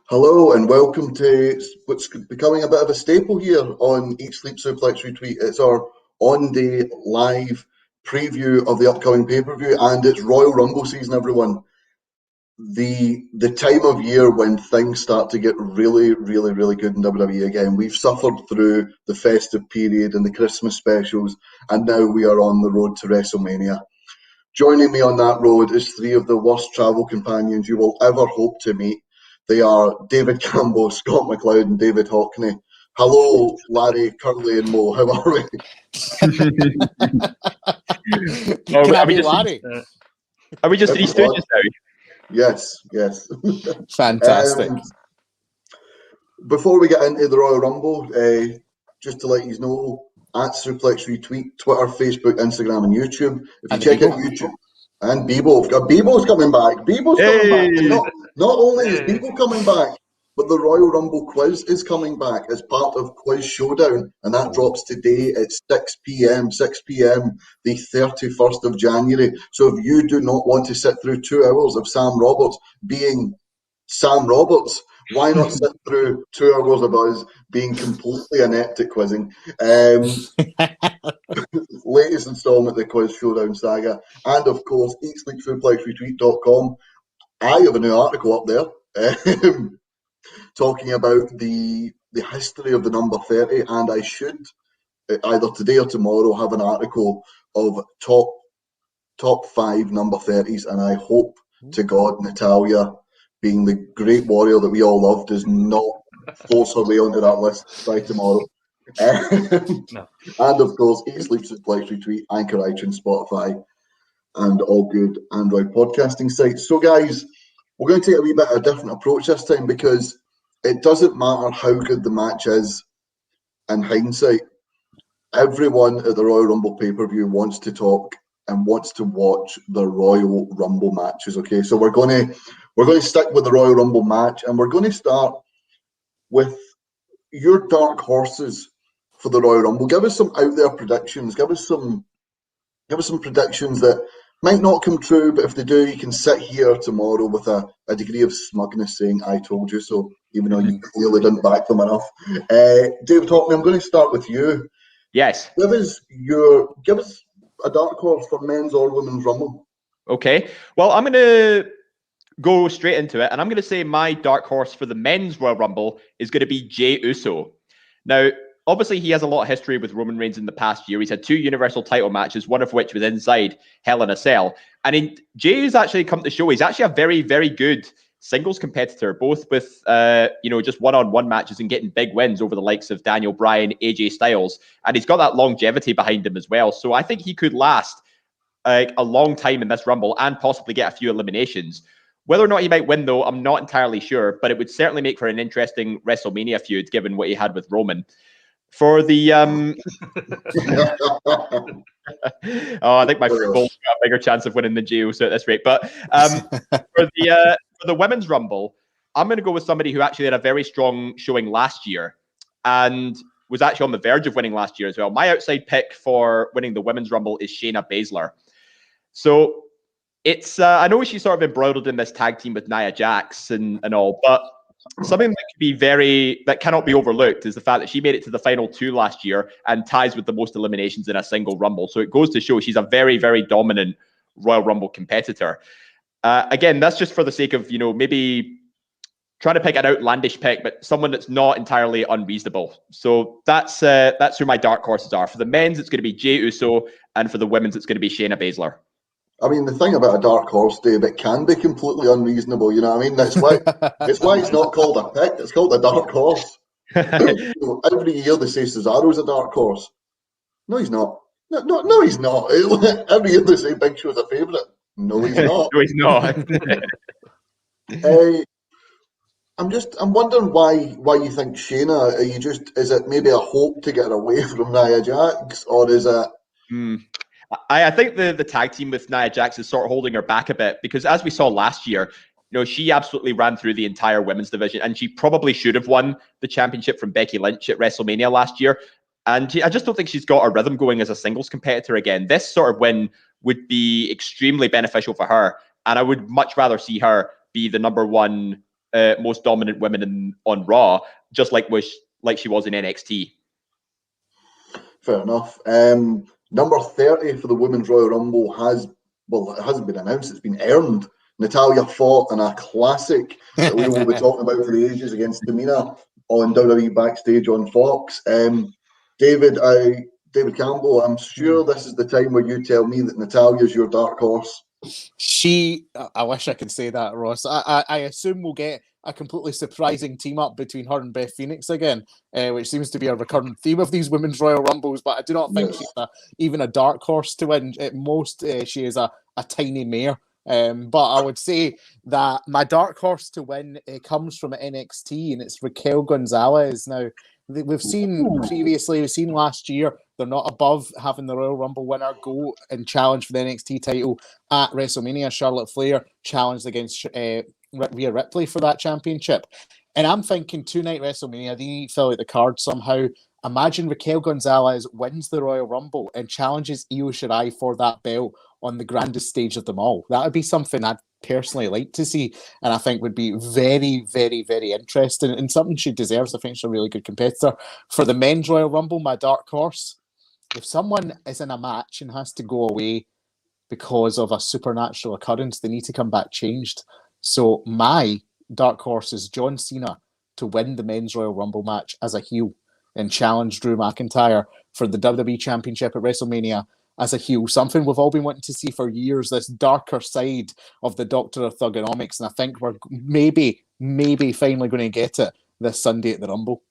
Hello and welcome to what's becoming a bit of a staple here on Eat Sleep Suplex Retweet. It's our on-day live preview of the upcoming pay-per-view, and it's Royal Rumble season, everyone. The time of year when things start to get really, really, really good in WWE again. We've suffered through the festive period and the Christmas specials, and now we are on the road to WrestleMania. Joining me on that road is three of the worst travel companions you will ever hope to meet. They are David Campbell, Scott McLeod, and David Hockney. Hello, Larry, Curly, and Mo. How are we? Are we just three stooges now? Yes. Fantastic. Before we get into the Royal Rumble, just to let you know, at Suplex Retweet, Twitter, Facebook, Instagram, and YouTube. If you check out YouTube, and Bebo, Bebo's coming back. Coming back. Not only is Bebo coming back, but the Royal Rumble quiz is coming back as part of Quiz Showdown, and that drops today at 6 p.m. the 31st of January. So if you do not want to sit through 2 hours of Sam Roberts being Sam Roberts, why not sit through 2 hours of us being completely inept at quizzing? Latest installment of the Quiz Showdown saga. And of course, eatsleepsuplexretweet.com. I have a new article up there talking about the history of the number 30, and I should either today or tomorrow have an article of top 5 number 30s, and I hope to God Natalya, being the great warrior that we all love, does not force her way onto that list by tomorrow. No. And of course, Eat Sleep Suplex Retweet, Anchor, iTunes, Spotify, and all good Android podcasting sites. So guys, we're going to take a wee bit of a different approach this time, because it doesn't matter how good the match is in hindsight. Everyone at the Royal Rumble pay-per-view wants to talk and wants to watch the Royal Rumble matches. Okay, so we're going to stick with the Royal Rumble match, and we're going to start with your dark horses for the Royal Rumble. Give us some out there predictions. Give us some predictions that might not come true, but if they do, you can sit here tomorrow with a degree of smugness saying, I told you so, even though you clearly didn't back them enough. David Hockney, I'm going to start with you. Yes. Give us a dark horse for men's or women's Rumble. Okay. Well, I'm going to go straight into it, and I'm going to say my dark horse for the men's Royal Rumble is going to be Jey Uso. Now, obviously, he has a lot of history with Roman Reigns in the past year. He's had 2 Universal title matches, one of which was inside Hell in a Cell. And Jey has actually come to show he's actually a very, very good singles competitor, both with, just one-on-one matches and getting big wins over the likes of Daniel Bryan, AJ Styles. And he's got that longevity behind him as well. So I think he could last a long time in this Rumble and possibly get a few eliminations. Whether or not he might win, though, I'm not entirely sure, but it would certainly make for an interesting WrestleMania feud, given what he had with Roman. For the I think my football got a bigger chance of winning than Jey Uso at this rate. But for the women's Rumble, I'm going to go with somebody who actually had a very strong showing last year and was actually on the verge of winning last year as well. My outside pick for winning the women's Rumble is Shayna Baszler. So it's I know she's sort of embroiled in this tag team with Nia Jax and all, but something that cannot be overlooked is the fact that she made it to the final 2 last year and ties with the most eliminations in a single Rumble. So it goes to show she's a very, very dominant Royal Rumble competitor. Again, that's just for the sake of, maybe trying to pick an outlandish pick, but someone that's not entirely unreasonable. So that's who my dark horses are. For the men's, it's going to be Jey Uso, and for the women's, it's going to be Shayna Baszler. I mean, the thing about a dark horse, Dave, it can be completely unreasonable. You know what I mean? That's why it's not called a pick. It's called a dark horse. Every year they say Cesaro's a dark horse. No, he's not. No, he's not. Every year they say Big Show's a favourite. No, he's not. No, he's not. I'm wondering why you think Shayna. Is it maybe a hope to get her away from Nia Jax, or is it? I think the tag team with Nia Jax is sort of holding her back a bit, because as we saw last year, she absolutely ran through the entire women's division, and she probably should have won the championship from Becky Lynch at WrestleMania last year. And I just don't think she's got a rhythm going as a singles competitor again. This sort of win would be extremely beneficial for her, and I would much rather see her be the number 1 most dominant women on Raw, just like she was in NXT. Fair enough. Number 30 for the Women's Royal Rumble it hasn't been announced, it's been earned. Natalya fought in a classic that we will be talking about for the ages against Tamina on WWE Backstage on Fox. David Campbell, I'm sure this is the time where you tell me that Natalya's your dark horse. I wish I could say that, Ross. I assume we'll get a completely surprising team up between her and Beth Phoenix again, which seems to be a recurrent theme of these Women's Royal Rumbles, but I do not think she's even a dark horse to win. At most, she is a tiny mare. But I would say that my dark horse to win comes from NXT, and it's Raquel Gonzalez. Now, we've seen previously, we've seen last year, they're not above having the Royal Rumble winner go and challenge for the NXT title at WrestleMania. Charlotte Flair challenged against Rhea Ripley for that championship. And I'm thinking two-night WrestleMania, they need to fill out the card somehow. Imagine Raquel Gonzalez wins the Royal Rumble and challenges Io Shirai for that belt on the grandest stage of them all. That would be something I'd personally like to see, and I think would be very, very, very interesting and something she deserves. I think she's a really good competitor. For the Men's Royal Rumble, my dark horse, if someone is in a match and has to go away because of a supernatural occurrence, they need to come back changed. So my dark horse is John Cena to win the Men's Royal Rumble match as a heel and challenge Drew McIntyre for the WWE Championship at WrestleMania as a heel. Something we've all been wanting to see for years, this darker side of the Doctor of Thugonomics, and I think we're maybe finally going to get it this Sunday at the Rumble.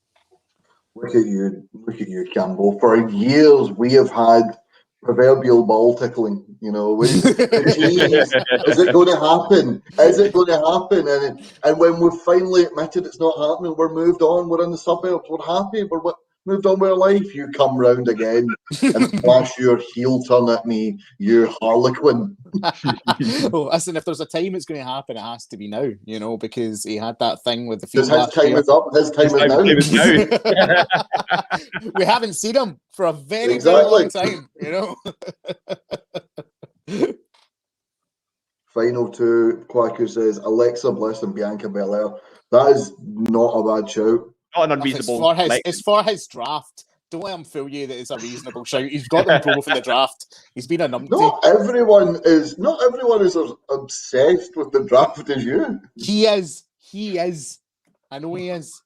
Look at you, Campbell. For years, we have had proverbial ball tickling. You know, is it going to happen? Is it going to happen? And when we've finally admitted it's not happening, we're moved on. We're in the suburbs. We're happy. We're moved on with our life. You come round again and flash your heel turn at me, you harlequin. Well, listen, if there's a time it's going to happen, it has to be now, you know, because he had that thing with the feet. His time is up. His time is now. We haven't seen him for a very, very long time, you know. Final two, Kwaku says Alexa Bliss and Bianca Belair. That is not a bad shout. Not an unreasonable. It's for his draft. Don't let him fool you that it's a reasonable shout. He's got them both in the draft. He's been a numpty. Not everyone is as obsessed with the draft as you. He is. I know he is.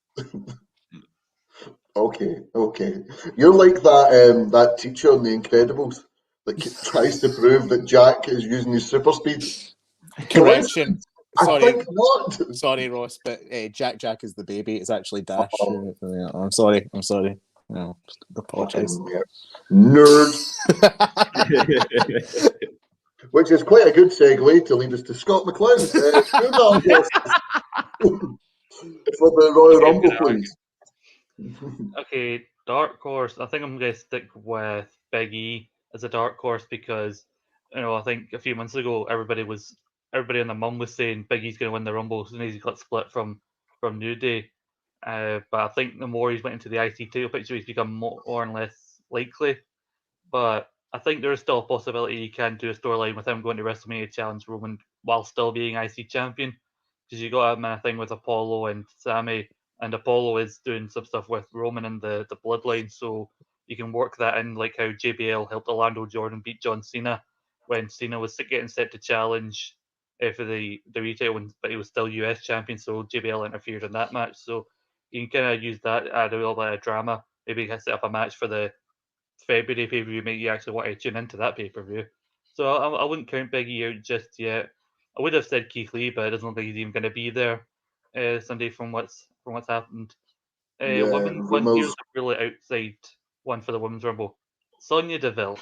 Okay. You're like that teacher in The Incredibles that tries to prove that Jack is using his super speed. Correction. Sorry. I think not. Sorry, Ross, but Jack is the baby. It's actually Dash. I'm sorry. No, apologise. Nerd. Which is quite a good segue to lead us to Scott McLeod. For the Royal Rumble, please. Okay, dark horse. I think I'm going to stick with Big E as a dark horse because, I think a few months ago everybody and their mum was saying Big E's going to win the Rumble as soon as he got split from New Day. But I think the more he's went into the IC title picture, he's become more and less likely. But I think there is still a possibility he can do a storyline with him going to WrestleMania to challenge Roman while still being IC champion. Because you got a thing with Apollo and Sammy, and Apollo is doing some stuff with Roman and the bloodline, so you can work that in, like how JBL helped Orlando Jordan beat John Cena when Cena was getting set to challenge for the retail, but he was still US champion, so JBL interfered in that match. So you can kind of use that, add a little bit of drama, maybe set up a match for the February pay-per-view, make you actually want to tune into that pay-per-view. So I wouldn't count Big E out just yet. I would have said Keith Lee, but it doesn't look like he's even going to be there Sunday from what's happened. Here's a really outside one for the Women's Rumble. Sonya Deville.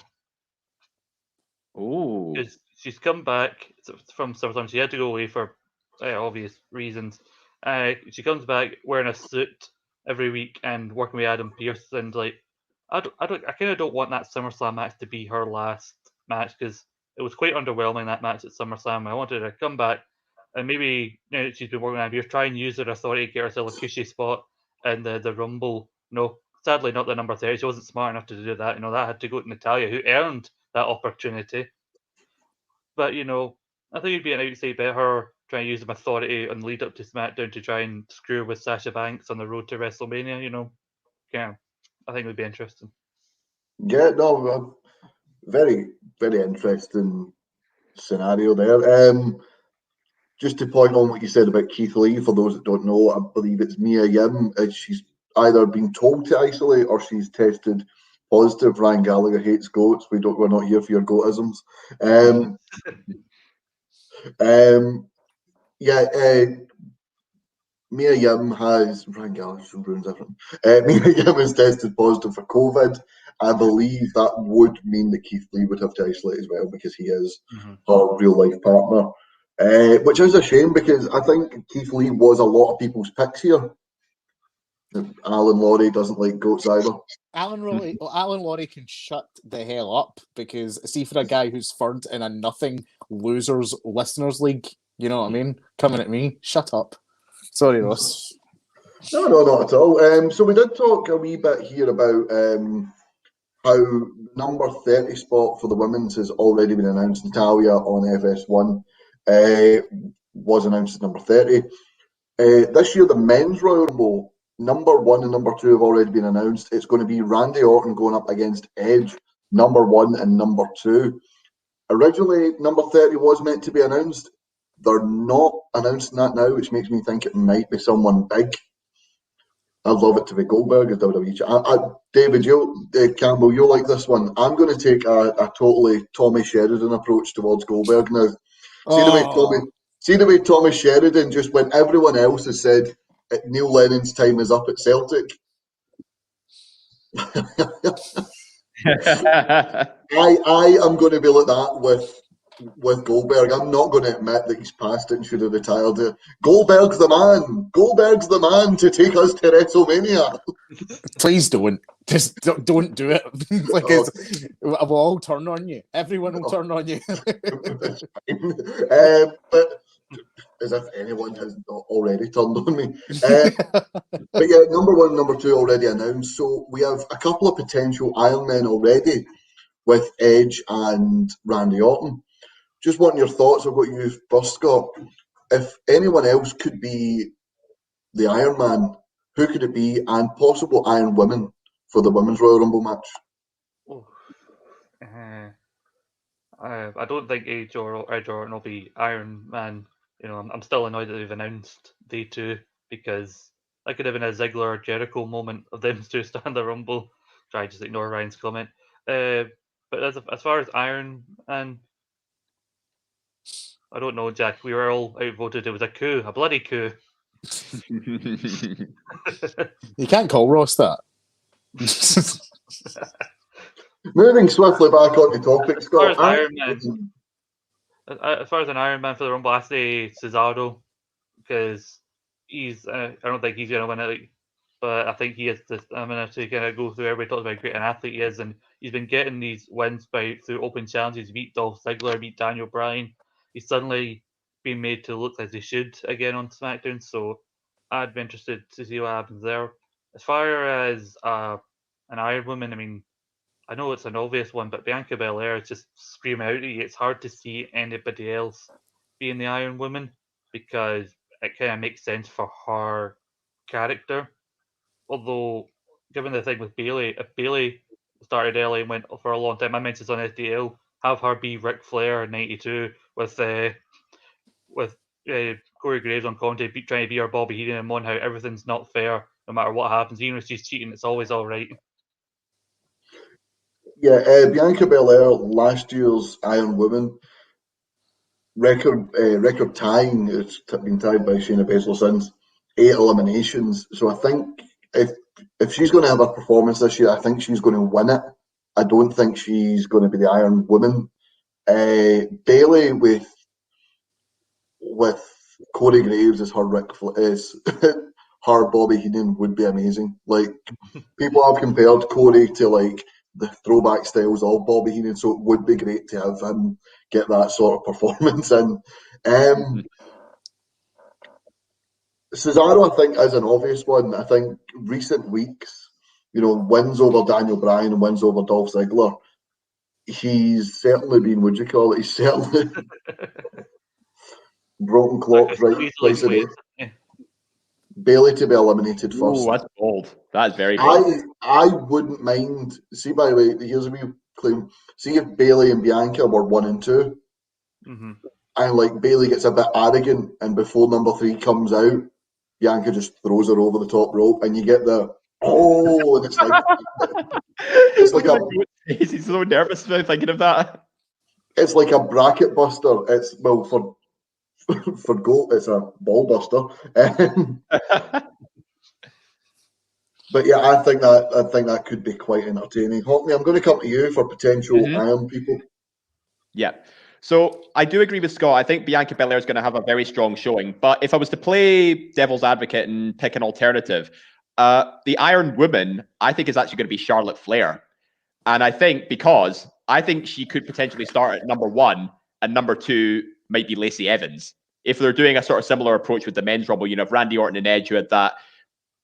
Ooh. She's come back from SummerSlam. She had to go away for obvious reasons. She comes back wearing a suit every week and working with Adam Pearce, and I kind of don't want that SummerSlam match to be her last match because it was quite underwhelming, that match at SummerSlam. I wanted her to come back and maybe she's been working on Pearce, try and use her authority to get herself a cushy spot in the Rumble. No, sadly not the number 30. She wasn't smart enough to do that. That had to go to Natalya, who earned that opportunity. But I think it'd be an outside bet, her trying to use some authority on the lead up to SmackDown to try and screw with Sasha Banks on the road to WrestleMania. Yeah, I think it would be interesting. Yeah, no, very, very interesting scenario there. Just to point on what you said about Keith Lee, for those that don't know, I believe it's Mia Yim. She's either been told to isolate or she's tested positive. Ryan Gallagher hates goats. We're not here for your goatisms. Mia Yim has Ryan Gallagher ruins everything. Mia Yim has tested positive for COVID. I believe that would mean that Keith Lee would have to isolate as well because he is her real life partner. Which is a shame because I think Keith Lee was a lot of people's picks here. Alan Laurie doesn't like goats either. Alan Laurie can shut the hell up because see, for a guy who's third in a nothing losers listeners league, you know what I mean? Coming at me, shut up. Sorry, Ross. No, not at all. So we did talk a wee bit here about how number 30 spot for the women's has already been announced. Natalia on FS1 was announced as number 30. This year, the men's Royal Rumble, number 1 and number 2 have already been announced. It's going to be Randy Orton going up against Edge, number 1 and number 2. Originally, number 30 was meant to be announced. They're not announcing that now, which makes me think it might be someone big. I'd love it to be Goldberg as WWE. David, Campbell, you'll like this one. I'm going to take a totally Tommy Sheridan approach towards Goldberg now. See the way Tommy Sheridan, just when everyone else has said Neil Lennon's time is up at Celtic. I am going to be like that with Goldberg. I'm not going to admit that he's past it and should have retired. Goldberg's the man. Goldberg's the man to take us to WrestleMania. Please don't. Just don't do it. We'll all turn on you. Everyone will turn on you. But as if anyone has not already turned on me. But yeah, number 1 and number 2 already announced. So we have a couple of potential Iron Men already with Edge and Randy Orton. Just wanting your thoughts on what you've first got. If anyone else could be the Iron Man, who could it be? And possible Iron Women for the Women's Royal Rumble match. I don't think Edge Orton will be Iron Man. I'm still annoyed that they've announced they two because that could have been a Ziggler or Jericho moment of them two starting the Rumble. Try just ignore Ryan's comment. But as far as Iron Man, I don't know, Jack. We were all outvoted. It was a coup, a bloody coup. You can't call Ross that. Moving swiftly back on the topic, Scott. As far as an Iron Man for the Rumble, I say Cesaro because he's. I don't think he's going to win it, but I think he has the stamina to kind of go through. Everybody talks about how great an athlete he is, and he's been getting these wins through open challenges. Beat Dolph Ziggler, beat Daniel Bryan. He's suddenly been made to look like they should again on SmackDown. So I'd be interested to see what happens there. As far as an Iron Woman, I mean, I know it's an obvious one, but Bianca Belair is just screaming out at you. It's hard to see anybody else being the Iron Woman because it kind of makes sense for her character. Although, given the thing with Bayley, if Bayley started early and went for a long time, I mentioned this on SDL, have her be Ric Flair in '92 with Corey Graves on commentary trying to be our Bobby Heenan and on how everything's not fair no matter what happens. Even if she's cheating, it's always all right. Yeah, Bianca Belair, last year's Iron Woman, record tying. It's been tied by Shayna Baszler since 8 eliminations. So I think if she's going to have a performance this year, I think she's going to win it. I don't think she's going to be the Iron Woman. Bayley with Corey Graves as her her Bobby Heenan would be amazing. Like people have compared Corey to like the throwback styles of Bobby Heenan, so it would be great to have him get that sort of performance in. Cesaro, I think, is an obvious one. I think recent weeks, wins over Daniel Bryan and wins over Dolph Ziggler. He's certainly been, he's certainly Broken clocks, right? Easily Twice a day. swayed. Bailey to be eliminated first. Ooh, that's bold. That is very bold. I wouldn't mind. See, by the way, here's a wee claim. See if Bailey and Bianca were 1 and 2, Mm-hmm. and like Bailey gets a bit arrogant, and before number 3 comes out, Bianca just throws her over the top rope, and you get the and it's like He's so nervous now thinking of that. It's like a bracket buster. It's for goal, it's a ball buster. But yeah, I think that could be quite entertaining. Hockney, I'm going to come to you for potential Iron people. Yeah. So I do agree with Scott. I think Bianca Belair is going to have a very strong showing. But if I was to play devil's advocate and pick an alternative, the Iron Woman, I think, is actually going to be Charlotte Flair. And I think because I think she could potentially start at number 1 and number 2 might be Lacey Evans. If they're doing a sort of similar approach with the men's rumble, if Randy Orton and Edge, who had that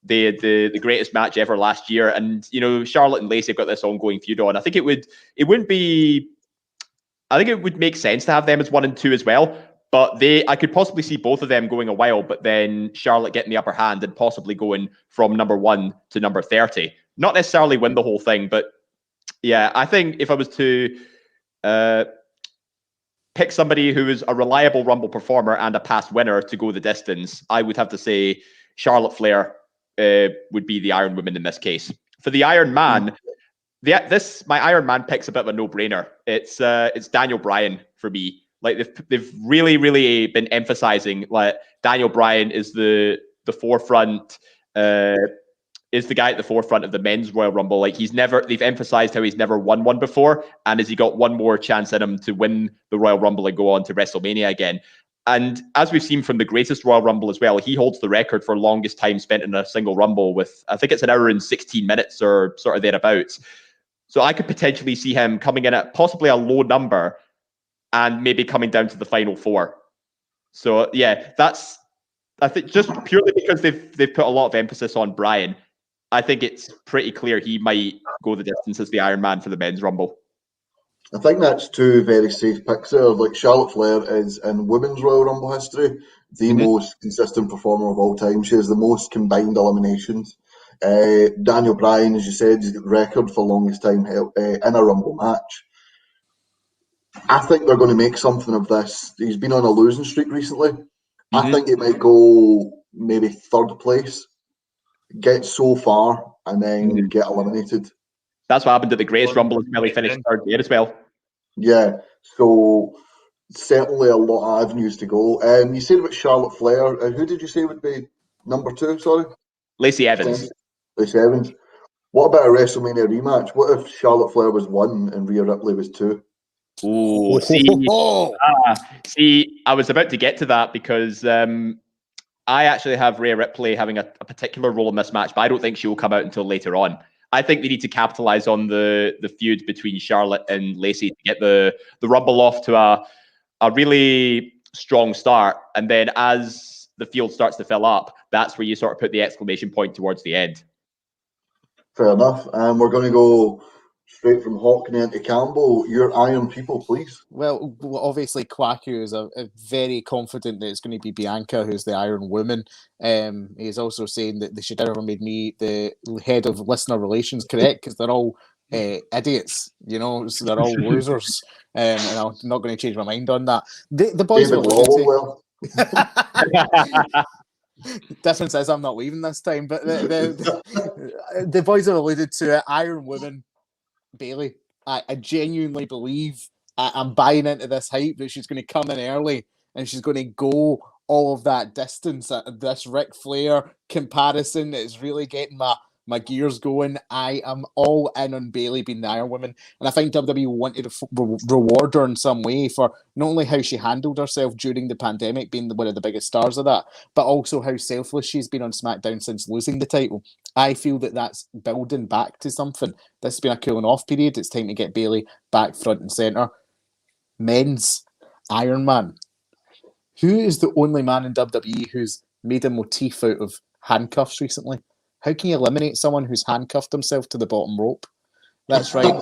the greatest match ever last year, and Charlotte and Lacey have got this ongoing feud on. I think it would make sense to have them as 1 and 2 as well. But I could possibly see both of them going a while, but then Charlotte getting the upper hand and possibly going from number 1 to number 30. Not necessarily win the whole thing, but yeah, I think if I was to pick somebody who is a reliable Rumble performer and a past winner to go the distance, I would have to say Charlotte Flair would be the Iron Woman in this case. For the Iron Man, my Iron Man pick's a bit of a no-brainer. It's Daniel Bryan for me. Like they've really, really been emphasizing like Daniel Bryan is the forefront. Is the guy at the forefront of the men's Royal Rumble. Like they've emphasized how he's never won one before. And has he got one more chance in him to win the Royal Rumble and go on to WrestleMania again? And as we've seen from the greatest Royal Rumble as well, he holds the record for longest time spent in a single Rumble with, I think it's 1 hour and 16 minutes or sort of thereabouts. So I could potentially see him coming in at possibly a low number and maybe coming down to the final 4. So yeah, I think just purely because they've put a lot of emphasis on Bryan, I think it's pretty clear he might go the distance as the Iron Man for the men's Rumble. I think that's 2 very safe picks there. Like Charlotte Flair is in women's Royal Rumble history the most consistent performer of all time. She has the most combined eliminations. Daniel Bryan, as you said, has got the record for longest time in a Rumble match. I think they're going to make something of this. He's been on a losing streak recently. I think it might go maybe 3rd place, get so far, and then get eliminated. That's what happened at the Greatest Rumble as well. He finished 3rd there as well. Yeah, so certainly a lot of avenues to go. You said about Charlotte Flair. Who did you say would be number 2? Sorry, Lacey Evans. Lacey Evans. What about a WrestleMania rematch? What if Charlotte Flair was 1 and Rhea Ripley was 2? Oh, see, I was about to get to that because I actually have Rhea Ripley having a particular role in this match, but I don't think she will come out until later on. I think they need to capitalize on the feud between Charlotte and Lacey to get the Rumble off to a really strong start. And then as the field starts to fill up, that's where you sort of put the exclamation point towards the end. Fair enough. And we're going to go straight from Hockney into Campbell. Your Iron people, please. Well, obviously, Kwaku is a very confident that it's going to be Bianca who's the Iron Woman. He's also saying that they should never made me the head of listener relations, correct? Because they're all idiots, so they're all losers. And I'm not going to change my mind on that. The boys David will difference is I'm not leaving this time, but the boys have alluded to it. Iron Woman, Bailey. I genuinely believe I'm buying into this hype that she's going to come in early and she's going to go all of that distance. This Ric Flair comparison is really getting my gears going. I am all in on Bailey being the Iron Woman, and I think WWE wanted to reward her in some way for not only how she handled herself during the pandemic, being one of the biggest stars of that, but also how selfless she's been on SmackDown since losing the title. I feel that that's building back to something. This has been a cooling off period. It's time to get Bailey back front and center. Men's Iron Man. Who is the only man in WWE who's made a motif out of handcuffs recently? How can you eliminate someone who's handcuffed himself to the bottom rope? That's right.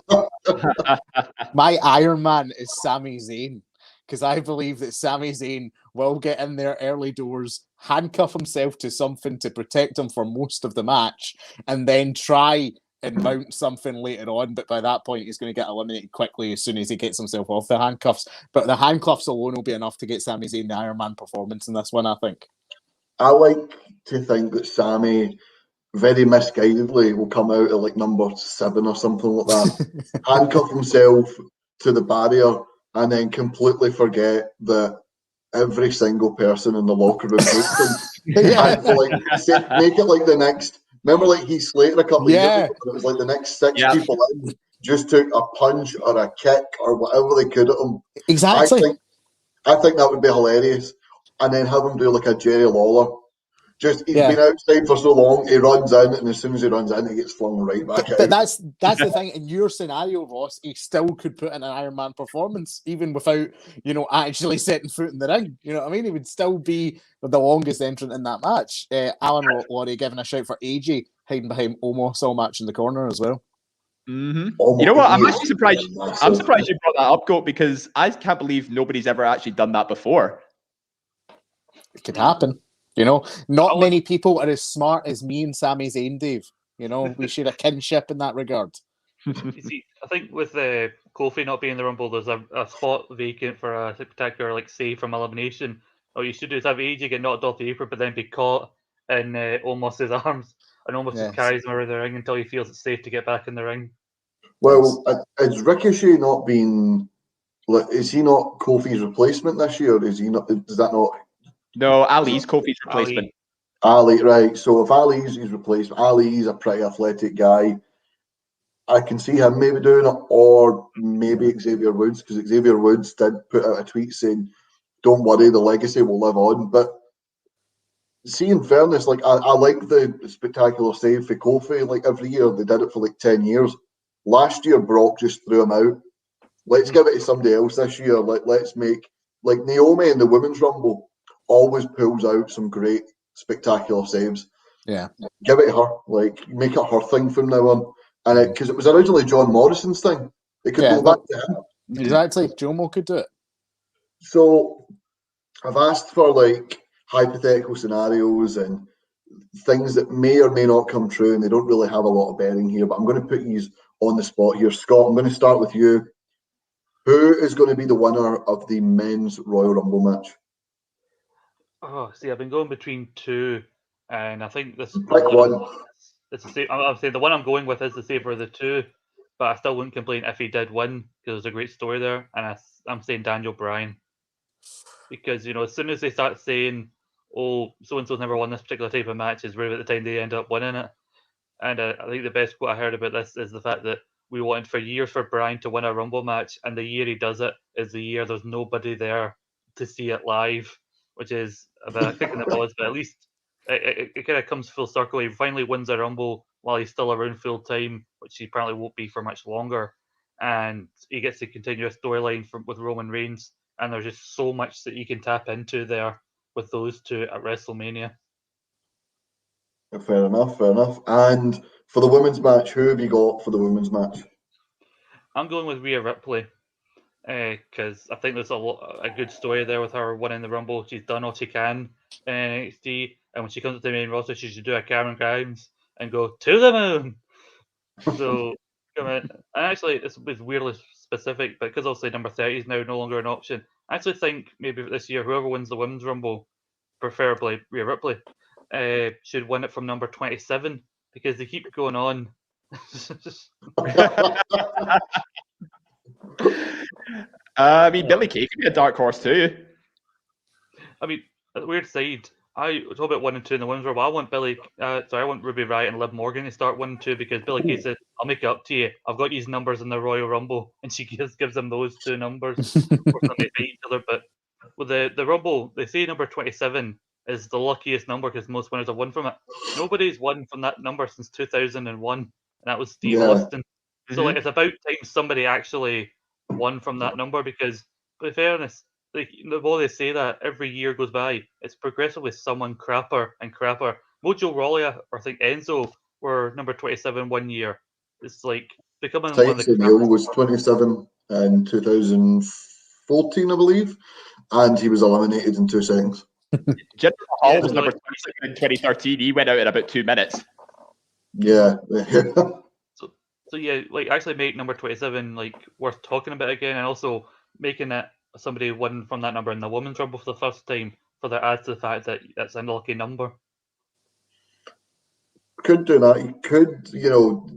My Iron Man is Sami Zayn, because I believe that Sami Zayn will get in there early doors, handcuff himself to something to protect him for most of the match, and then try and mount something later on. But by that point, he's going to get eliminated quickly as soon as he gets himself off the handcuffs. But the handcuffs alone will be enough to get Sami Zayn the Iron Man performance in this one, I think. I like to think that Sami very misguidedly will come out at like number 7 or something like that, handcuff himself to the barrier, and then completely forget that every single person in the locker room hates him. And make it like the next. Remember, like Heath Slater a couple of years ago, it was like the next 6 people in just took a punch or a kick or whatever they could at him. Exactly. I think that would be hilarious. And then have him do like a Jerry Lawler. Just he's been outside for so long, he runs in, and as soon as he runs in, he gets flung right back out. But that's the thing. In your scenario, Ross, he still could put in an Iron Man performance, even without, actually setting foot in the ring. You know what I mean? He would still be the longest entrant in that match. Alan Laurie giving a shout for AJ, hiding behind Omos all match in the corner as well. Mm-hmm. You know what? I'm actually surprised. I'm surprised you brought that up, Goat, because I can't believe nobody's ever actually done that before. It could happen. Not many people are as smart as me and Sami Zayn, Dave. We share a kinship in that regard. You see, I think with Kofi not being in the Rumble, there's a spot vacant for a spectacular save from elimination. What you should do is have AJ get knocked off the apron, but then be caught in Omos's arms, and Omos just carries him around the ring until he feels it's safe to get back in the ring. Well, is Ricochet not been? Is he not Kofi's replacement this year? Is he not? Does that not? No, Ali's Kofi's replacement. Ali, right. So if Ali's his replacement, Ali's a pretty athletic guy. I can see him maybe doing it, or maybe Xavier Woods, because Xavier Woods did put out a tweet saying, "Don't worry, the legacy will live on." But see, in fairness, I like the spectacular save for Kofi. Every year they did it for 10 years. Last year Brock just threw him out. Let's give it to somebody else this year. Let's make Naomi in the Women's Rumble always pulls out some great spectacular saves. Yeah, give it to her. Make it her thing from now on. And because it was originally John Morrison's thing, they could go back to him. Exactly, Jomo could do it. So I've asked for hypothetical scenarios and things that may or may not come true, and they don't really have a lot of bearing here. But I'm going to put you on the spot here, Scott. I'm going to start with you. Who is going to be the winner of the men's Royal Rumble match? Oh, see, I've been going between 2, and I think this. Pick one. It's the same. I'm saying the one I'm going with is the safer of the 2, but I still wouldn't complain if he did win because there's a great story there. And I'm saying Daniel Bryan, because as soon as they start saying, "Oh, so and so's never won this particular type of match," is right at the time they end up winning it. And I think the best quote I heard about this is the fact that we wanted for years for Bryan to win a Rumble match, and the year he does it is the year there's nobody there to see it live, which is a bit of a kick in the balls, but at least it kind of comes full circle. He finally wins a Rumble while he's still around full time, which he apparently won't be for much longer. And he gets to continue a storyline with Roman Reigns, and there's just so much that you can tap into there with those 2 at WrestleMania. Fair enough. And for the women's match, who have you got for the women's match? I'm going with Rhea Ripley, because I think there's a good story there with her winning the Rumble. She's done all she can in NXT, and when she comes to the main roster, she should do a Cameron Grimes and go to the moon. So, and actually, it's weirdly specific, but because obviously number 30 is now no longer an option, I actually think maybe this year, whoever wins the Women's Rumble, preferably Rhea Ripley, should win it from number 27, because they keep going on. I mean, Billy Kay could be a dark horse too. I mean, at the weird side, I talk about 1 and 2 in the Women's Rumble. I want Ruby Riott and Liv Morgan to start 1 and 2, because Billy Kay says, "I'll make it up to you. I've got these numbers in the Royal Rumble," and she gives them those 2 numbers for somebody to beat each other. But with the Rumble, they say number 27 is the luckiest number because most winners have won from it. Nobody's won from that number since 2001, and that was Steve Austin. So it's about time somebody actually won from that number, because, in fairness, the more they say that, every year goes by, it's progressively someone crapper and crapper. Mojo Rawley, or I think Enzo, were number 27 one year. It's becoming one of the Neil was 27 in 2014, I believe. and he was eliminated in 2 seconds. Jinder Mahal Yeah, was so number like- 26 in 2013. He went out in about 2 minutes. Yeah. So yeah, like actually make number 27 like worth talking about again, and also making it somebody won from that number in the women's rumble for the first time further adds to the fact that it's an unlucky number. Could do that. You could,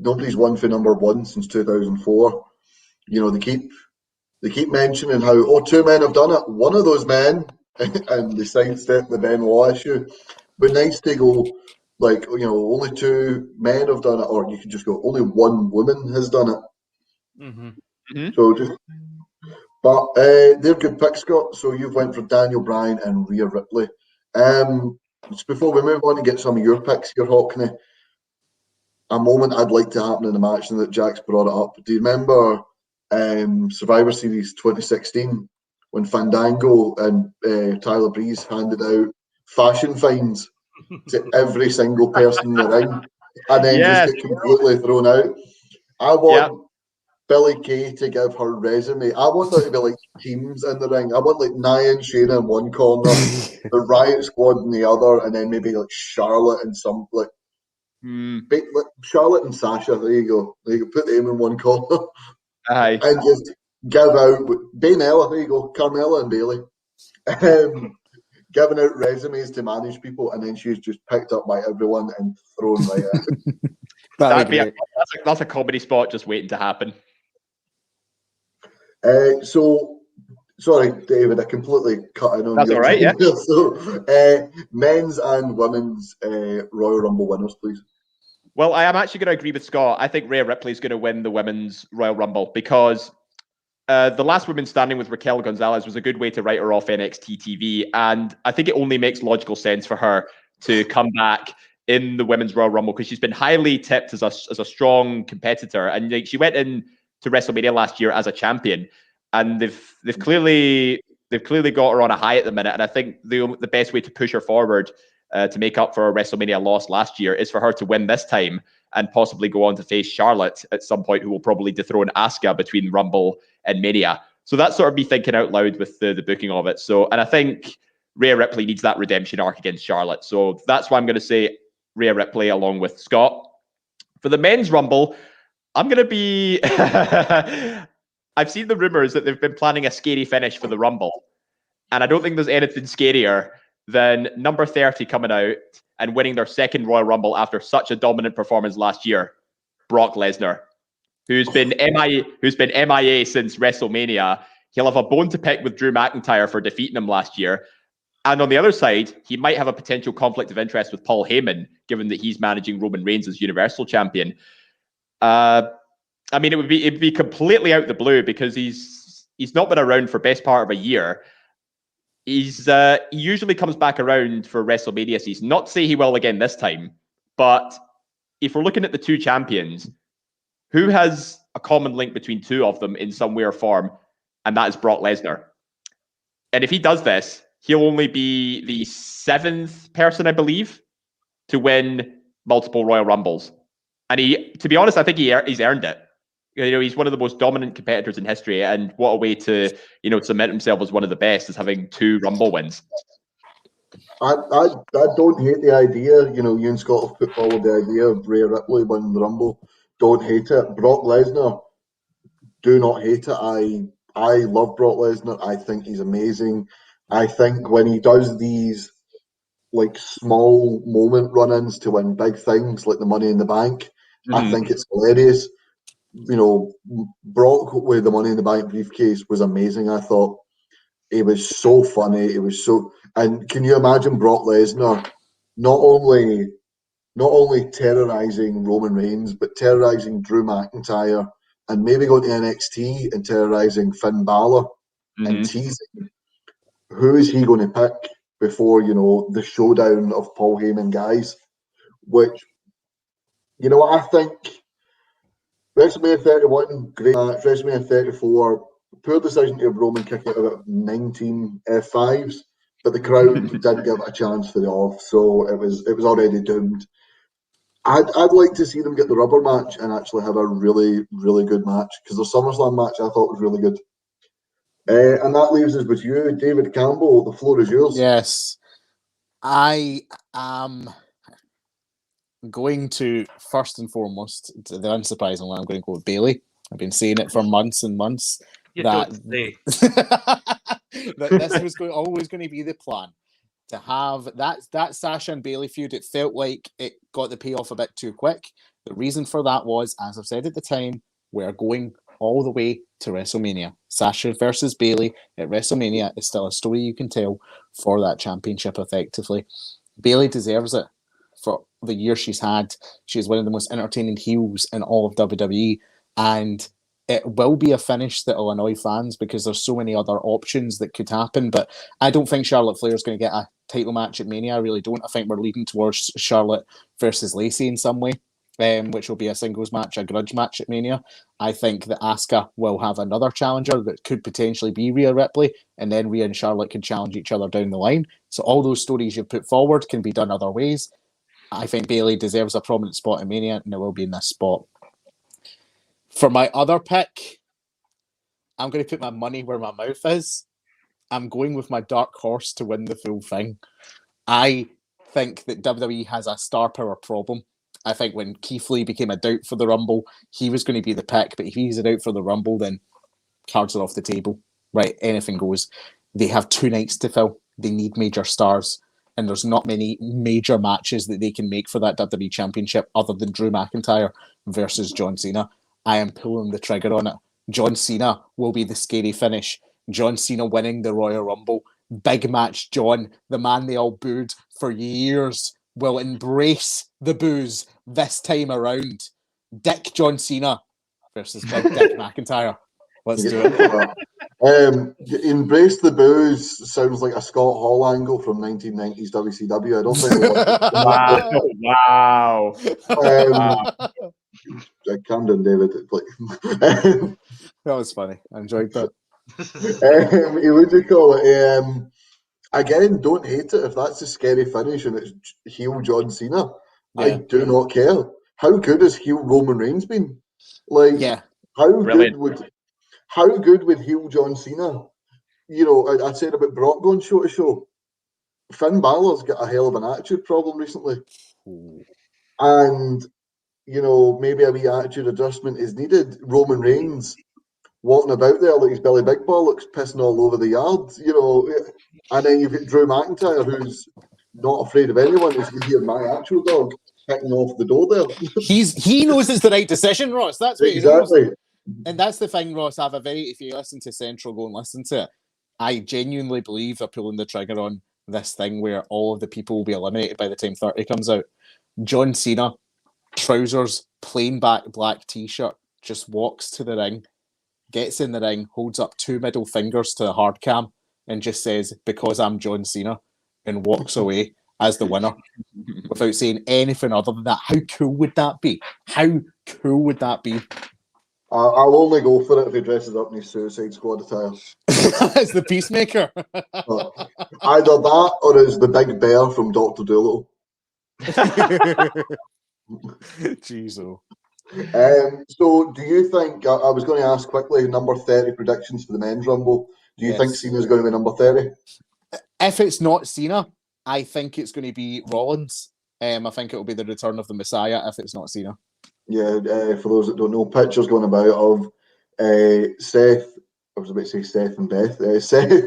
nobody's won for number 1 since 2004. They keep mentioning how 2 men have done it. One of those men, and they sidestep the Benoit issue. But nice to go like, only 2 men have done it, or you could just go only 1 woman has done it. Mm-hmm. So but they're good picks, Scott. So you've went for Daniel Bryan and Rhea Ripley. Just before we move on to get some of your picks here, Hockney, a moment I'd like to happen in the match, and that Jack's brought it up. Do you remember Survivor Series 2016 when Fandango and Tyler Breeze handed out fashion finds to every single person in the ring, and then just get completely thrown out? I want Billie Kay to give her resume. I want there to be like teams in the ring. I want like Nia and Shayna in one corner, the Riot Squad in the other, and then maybe like Charlotte and some like Charlotte and Sasha. There you go. Put them in one corner. Aye. And just give out Baynella. There you go. Carmella and Bayley. Giving out resumes to manage people, and then she's just picked up by everyone and thrown right out. That's a comedy spot just waiting to happen. So, sorry, David, I completely cut in on That's your all right, yeah. So, men's and women's Royal Rumble winners, please. Well, I am actually going to agree with Scott. I think Rhea Ripley is going to win the women's Royal Rumble because the last woman standing with Raquel Gonzalez was a good way to write her off NXT TV. And I think it only makes logical sense for her to come back in the women's Royal Rumble because she's been highly tipped as a strong competitor. And like, she went in to WrestleMania last year as a champion. And they've clearly got her on a high at the minute. And I think the best way to push her forward to make up for a WrestleMania loss last year is for her to win this time and possibly go on to face Charlotte at some point, who will probably dethrone Asuka between Rumble and Mania. So that's sort of me thinking out loud with the booking of it. So, and I think Rhea Ripley needs that redemption arc against Charlotte. So that's why I'm going to say Rhea Ripley along with Scott. For the men's Rumble, I'm going to be... I've seen the rumors that they've been planning a scary finish for the Rumble. And I don't think there's anything scarier than number 30 coming out and winning their second Royal Rumble after such a dominant performance last year, Brock Lesnar, who's been MIA since WrestleMania. He'll have a bone to pick with Drew McIntyre for defeating him last year. And on the other side, he might have a potential conflict of interest with Paul Heyman, given that he's managing Roman Reigns as Universal Champion. I mean, it'd be completely out the blue because he's not been around for best part of a year. He usually comes back around for WrestleMania season. Not to say he will again this time, but if we're looking at the 2 champions, who has a common link between 2 of them in some way or form, and that is Brock Lesnar. And if he does this, he'll only be the 7th person, I believe, to win multiple Royal Rumbles. And to be honest, I think he's earned it. He's one of the most dominant competitors in history, and what a way to, cement himself as one of the best is having 2 Rumble wins. I don't hate the idea. You and Scott have put forward the idea of Rhea Ripley winning the Rumble. Don't hate it. Brock Lesnar, do not hate it. I love Brock Lesnar. I think he's amazing. I think when he does these like small moment run-ins to win big things like the Money in the Bank, I think it's hilarious. Brock with the Money in the Bank briefcase was amazing. I thought it was so funny. It was so, and can you imagine Brock Lesnar not only terrorizing Roman Reigns, but terrorizing Drew McIntyre, and maybe going to NXT and terrorizing Finn Balor and teasing who is he going to pick before the showdown of Paul Heyman guys, which I think. WrestleMania 31, great match. WrestleMania 34, poor decision to have Roman kick out about 19 F5s, but the crowd didn't give it a chance for the off, so it was already doomed. I'd like to see them get the rubber match and actually have a really, really good match, because the SummerSlam match I thought was really good. And that leaves us with you, David Campbell. The floor is yours. Yes. I am going to, first and foremost, the unsurprising one, I'm going to go with Bailey. I've been saying it for months and months. You that don't say. that this was always going to be the plan. To have that Sasha and Bailey feud, it felt like it got the payoff a bit too quick. The reason for that was, as I've said at the time, we're going all the way to WrestleMania. Sasha versus Bailey at WrestleMania is still a story you can tell for that championship effectively. Bailey deserves it for the year she's had. She's one of the most entertaining heels in all of WWE, and it will be a finish that will annoy fans because there's so many other options that could happen. But I don't think Charlotte Flair is going to get a title match at Mania. I really don't. I think we're leading towards Charlotte versus Lacey in some way, which will be a singles match, a grudge match at Mania. I think that Asuka will have another challenger that could potentially be Rhea Ripley, and then Rhea and Charlotte can challenge each other down the line. So all those stories you've put forward can be done other ways. I think Bailey deserves a prominent spot in Mania, and it will be in this spot. For my other pick, I'm going to put my money where my mouth is. I'm going with my dark horse to win the full thing. I think that WWE has a star power problem. I think when Keith Lee became a doubt for the Rumble, he was going to be the pick, but if he's a doubt for the Rumble, then cards are off the table. Right, anything goes. They have 2 nights to fill. They need major stars, and there's not many major matches that they can make for that WWE Championship other than Drew McIntyre versus John Cena. I am pulling the trigger on it. John Cena will be the scary finish. John Cena winning the Royal Rumble. Big match John, the man they all booed for years, will embrace the boos this time around. Dick John Cena versus Big Dick McIntyre. Let's do it. Embrace the boos sounds like a Scott Hall angle from 1990s WCW. I don't think Wow. Camden David. That was funny. I enjoyed that. What do you call it? Again, don't hate it if that's a scary finish and it's heel John Cena. Yeah. I do not care. How good has heel Roman Reigns been? How good would heel John Cena? You know, I said about Brock going show to show. Finn Balor's got a hell of an attitude problem recently. And, you know, maybe a wee attitude adjustment is needed. Roman Reigns walking about there like his Billy Big Bollocks, pissing all over the yard, you know. And then you've got Drew McIntyre, who's not afraid of anyone. As you can hear my actual dog kicking off the door there. He knows it's the right decision, Ross. That's what exactly. He knows. And that's the thing, Ross. If you listen to Central, go and listen to it. I genuinely believe they're pulling the trigger on this thing where all of the people will be eliminated by the time 30 comes out. John Cena, trousers, plain black t-shirt, just walks to the ring, gets in the ring, holds up 2 middle fingers to the hard cam, and just says, "Because I'm John Cena," and walks away as the winner without saying anything other than that. How cool would that be? How cool would that be? I'll only go for it if he dresses up in his Suicide Squad attire. As the Peacemaker. Either that or as the Big Bear from Dr. Dolittle. Jeez. So do you think, I was going to ask quickly, number 30 predictions for the men's Rumble. Do you think Cena's going to be number 30? If it's not Cena, I think it's going to be Rollins. I think it will be the return of the Messiah if it's not Cena. Yeah, for those that don't know, pictures going about of Seth, I was about to say Seth and Beth, Seth,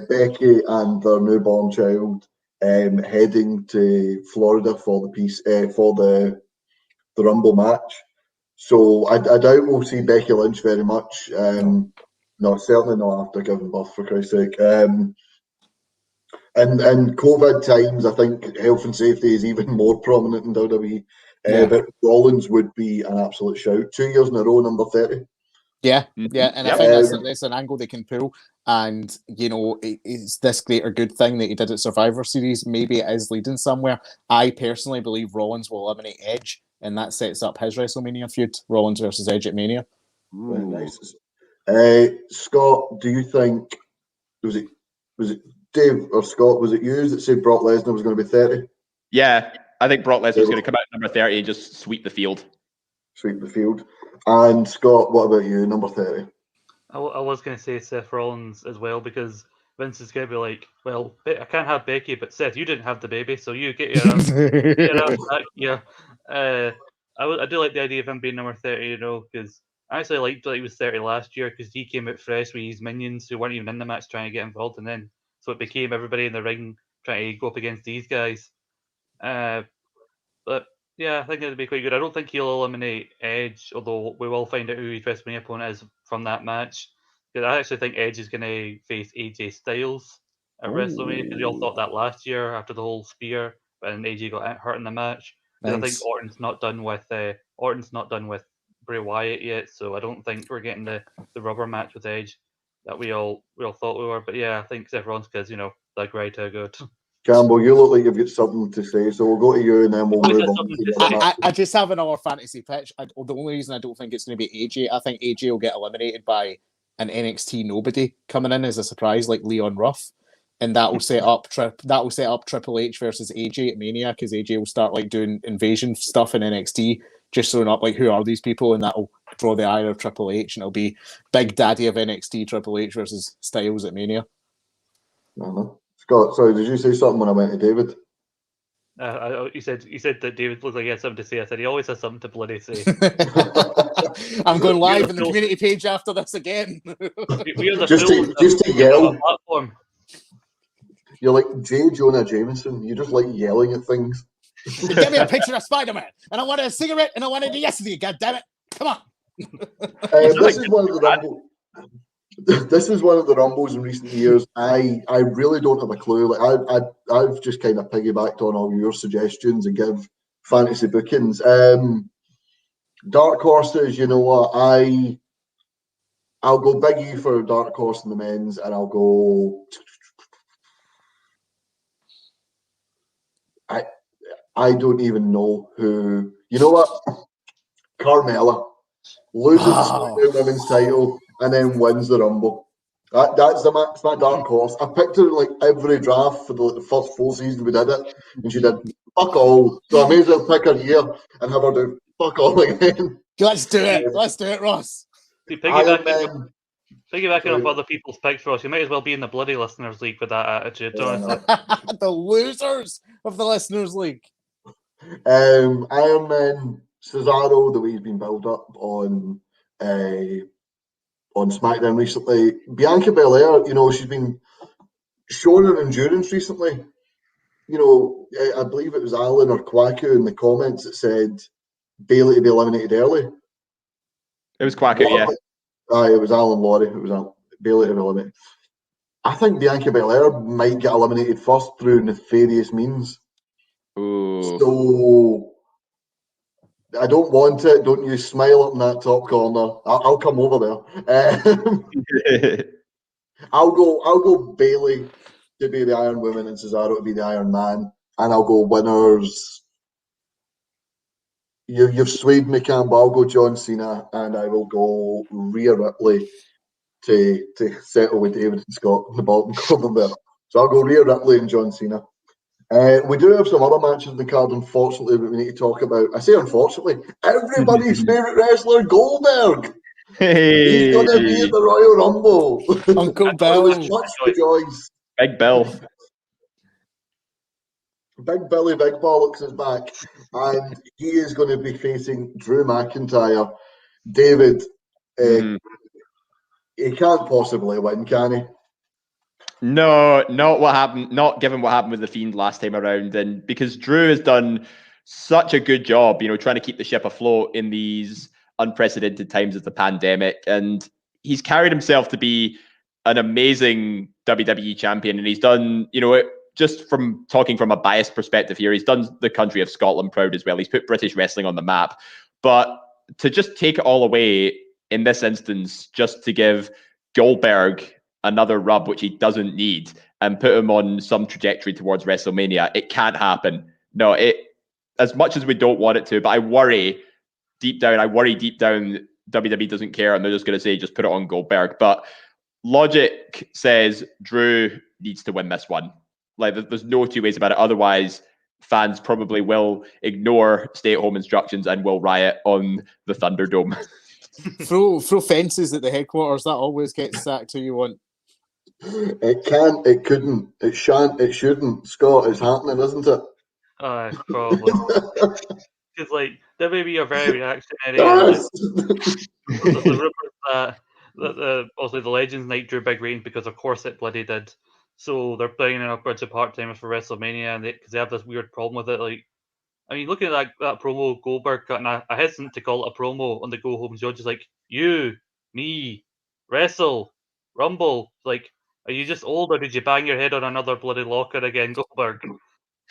Becky and their newborn child heading to Florida for the Rumble match. So I doubt we'll see Becky Lynch very much. No, certainly not after giving birth, for Christ's sake. And COVID times, I think health and safety is even more prominent in WWE. But Rollins would be an absolute shout. 2 years in a row, number 30. Yeah, and I think that's an angle they can pull. And, you know, it's this greater good thing that he did at Survivor Series. Maybe it is leading somewhere. I personally believe Rollins will eliminate Edge, and that sets up his WrestleMania feud, Rollins versus Edge at Mania. Very nice. Scott, do you think, was it Dave or Scott, was it you that said Brock Lesnar was going to be 30? Yeah, I think Brock Lesnar's going to come out number 30 and just sweep the field. Sweep the field. And Scott, what about you, number 30? I was going to say Seth Rollins as well, because Vince is going to be like, well, I can't have Becky, but Seth, you didn't have the baby, so you get your ass back here. I do like the idea of him being number 30, because I actually liked that he was 30 last year, because he came out fresh with his minions who weren't even in the match trying to get involved, and then so it became everybody in the ring trying to go up against these guys. But yeah, I think it'd be quite good. I don't think he'll eliminate Edge, although we will find out who his WrestleMania opponent is from that match. Because I actually think Edge is going to face AJ Styles at WrestleMania, because we all thought that last year after the whole spear, but then AJ got hurt in the match. Because I think Orton's not done with Bray Wyatt yet, so I don't think we're getting the rubber match with Edge that we all thought we were. But yeah, I think Seth Rollins, because they're great, good. Campbell, you look like you've got something to say, so we'll go to you and then we'll move on. I just have another fantasy pitch. The only reason I don't think it's going to be AJ, I think AJ will get eliminated by an NXT nobody coming in as a surprise, like Leon Ruff, and that will set up Triple H versus AJ at Mania, because AJ will start like doing invasion stuff in NXT, just throwing up like who are these people, and that will draw the ire of Triple H, and it'll be Big Daddy of NXT Triple H versus Styles at Mania. Scott, sorry, did you say something when I went to David? You said that David looked like he had something to say. I said he always has something to bloody say. I'm going live in the community page after this again. just to yell. Platform. You're like J. Jonah Jameson. You just like yelling at things. Give me a picture of Spider-Man, and I want a cigarette, and I want it yesterday. God damn it! Come on. This is one of the Rumble. This is one of the Rumbles in recent years. I really don't have a clue. Like I've just kind of piggybacked on all your suggestions and give fantasy bookings. Dark horses, you know what? I'll go Big E for dark horse in the men's, and I'll go. I don't even know who. You know what? Carmella loses the SmackDown Women's title and then wins the Rumble. That's my dark horse. I picked her in like every draft for the first full season we did it, and she did fuck all. So I may as well pick her here and have her do fuck all again. Let's do it. Let's do it, Ross. See, piggybacking off other people's picks, Ross, you might as well be in the bloody Listeners League with that attitude. Honestly. The losers of the Listeners League. Iron Man Cesaro, the way he's been built up on SmackDown recently. Bianca Belair, she's been showing her endurance recently. I believe it was Alan or Kwaku in the comments that said Bayley to be eliminated early. It was Kwaku, yeah. It was Alan Laurie. It was Bayley to be eliminated. I think Bianca Belair might get eliminated first through nefarious means. Ooh. So I don't want it. Don't you smile up in that top corner. I'll come over there. I'll go Bayley to be the Iron Woman and Cesaro to be the Iron Man, and I'll go winners. You've swayed me, Campbell. I'll go John Cena, and I will go Rhea Ripley to settle with David and Scott in the bottom corner there. So I'll go Rhea Ripley and John Cena. We do have some other matches in the card, unfortunately, that we need to talk about. I say unfortunately, everybody's favourite wrestler, Goldberg. Hey. He's going to be at the Royal Rumble. Uncle Bill. Much rejoice. Big Bill. Big Billy Big Bollocks is back, and he is going to be facing Drew McIntyre. David, he can't possibly win, can he? No, not what happened. Not given what happened with the Fiend last time around, and because Drew has done such a good job, trying to keep the ship afloat in these unprecedented times of the pandemic, and he's carried himself to be an amazing WWE champion, and he's done, just from talking from a biased perspective here, he's done the country of Scotland proud as well. He's put British wrestling on the map, but to just take it all away in this instance, just to give Goldberg another rub, which he doesn't need, and put him on some trajectory towards WrestleMania, it can't happen. No, as much as we don't want it to, but I worry deep down WWE doesn't care, and they're just going to say, just put it on Goldberg. But logic says Drew needs to win this one. Like, there's no two ways about it. Otherwise, fans probably will ignore stay-at-home instructions and will riot on the Thunderdome. throw fences at the headquarters. That always gets sacked who you want. It can't, it couldn't, it shan't, it shouldn't. Scott, it's happening, isn't it? Probably. Because like there may be a very reactionary. Yes! There's the rumours that obviously the Legends Night drew big ratings because of course it bloody did. So they're bringing in a bunch of part-timers for WrestleMania, and because they have this weird problem with it. Like, I mean, looking at that promo Goldberg cut, and I hesitant to call it a promo on the go home show, just like you, me, wrestle, rumble. Like, are you just old, or did you bang your head on another bloody locker again, Goldberg?